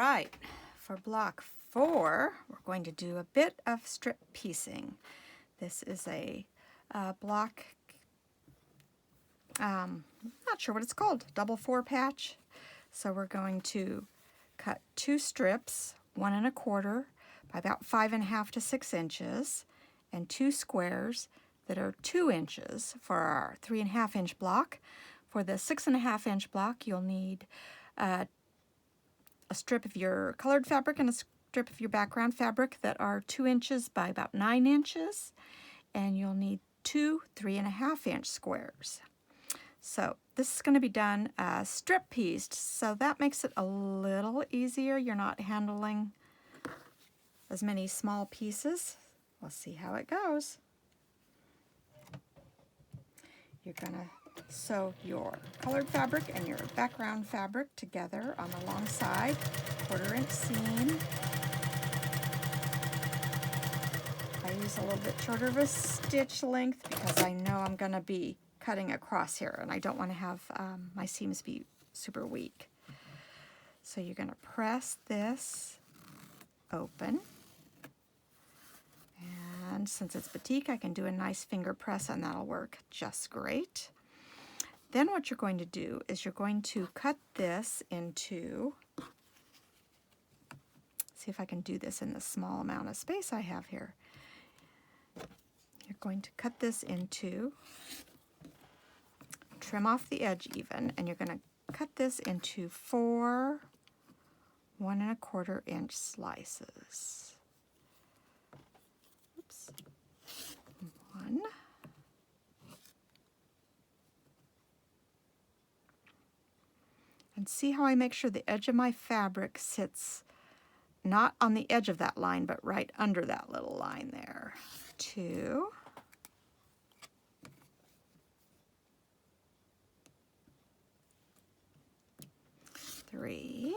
right, for block 4, we're going to do a bit of strip piecing. This is a block, not sure what it's called, double 4 patch. So we're going to cut 2 strips, 1 1/4 by about 5.5 to 6 inches, and 2 squares that are 2 inches for our 3.5 inch block. For the 6.5 inch block, you'll need a strip of your colored fabric and a strip of your background fabric that are 2 inches by about 9 inches, and you'll need 2 3.5 inch squares. So this is going to be done strip pieced, so that makes it a little easier. You're not handling as many small pieces. We'll see how it goes. You're going to sew your colored fabric and your background fabric together on the long side, 1/4 inch seam. I use a little bit shorter of a stitch length because I know I'm going to be cutting across here and I don't want to have my seams be super weak. So you're going to press this open, and since it's batik, I can do a nice finger press and that'll work just great. Then what you're going to do is you're going to cut this into, see if I can do this in the small amount of space I have here. You're going to cut this into, trim off the edge even, and you're going to cut this into 4 1 1/4 inch slices. Oops. 1. And see how I make sure the edge of my fabric sits not on the edge of that line, but right under that little line there. 2. 3.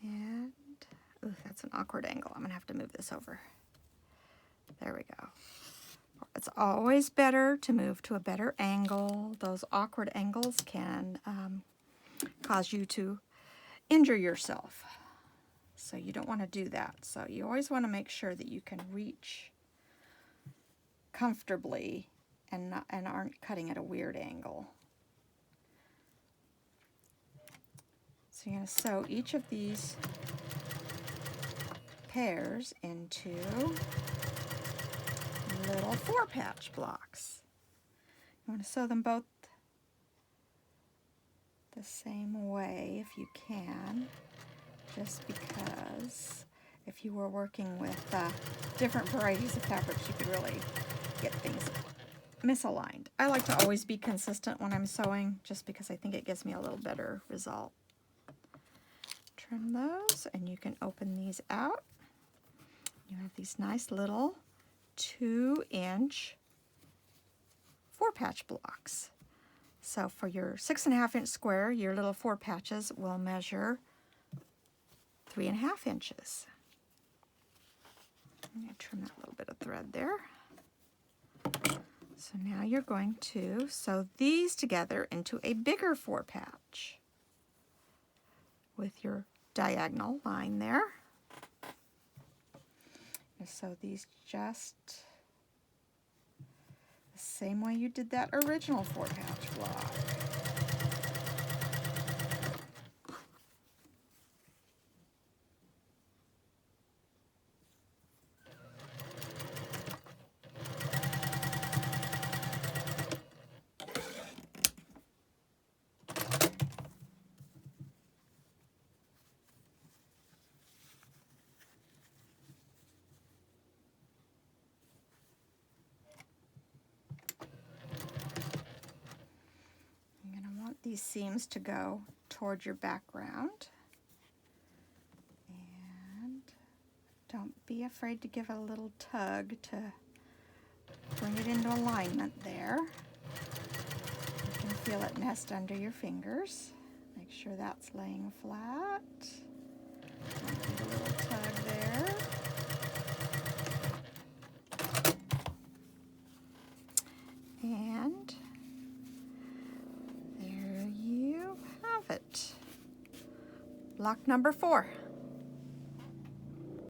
And, ooh, that's an awkward angle. I'm going to have to move this over. There we go. It's always better to move to a better angle. Those awkward angles can cause you to injure yourself. So you don't want to do that. So you always want to make sure that you can reach comfortably and aren't cutting at a weird angle. So you're going to sew each of these pairs into little 4 patch blocks. You want to sew them both the same way if you can, just because if you were working with different varieties of fabrics, you could really get things misaligned. I like to always be consistent when I'm sewing, just because I think it gives me a little better result. Trim those, and you can open these out. You have these nice little 2 inch 4 patch blocks. So for your 6.5 inch square, your little 4 patches will measure 3.5 inches. I'm going to trim that little bit of thread there. So now you're going to sew these together into a bigger 4 patch with your diagonal line there. You sew these just the same way you did that original 4 patch block. These seams to go toward your background, and don't be afraid to give it a little tug to bring it into alignment there. You can feel it nest under your fingers. Make sure that's laying flat. Give a little tug there. And Lock number 4.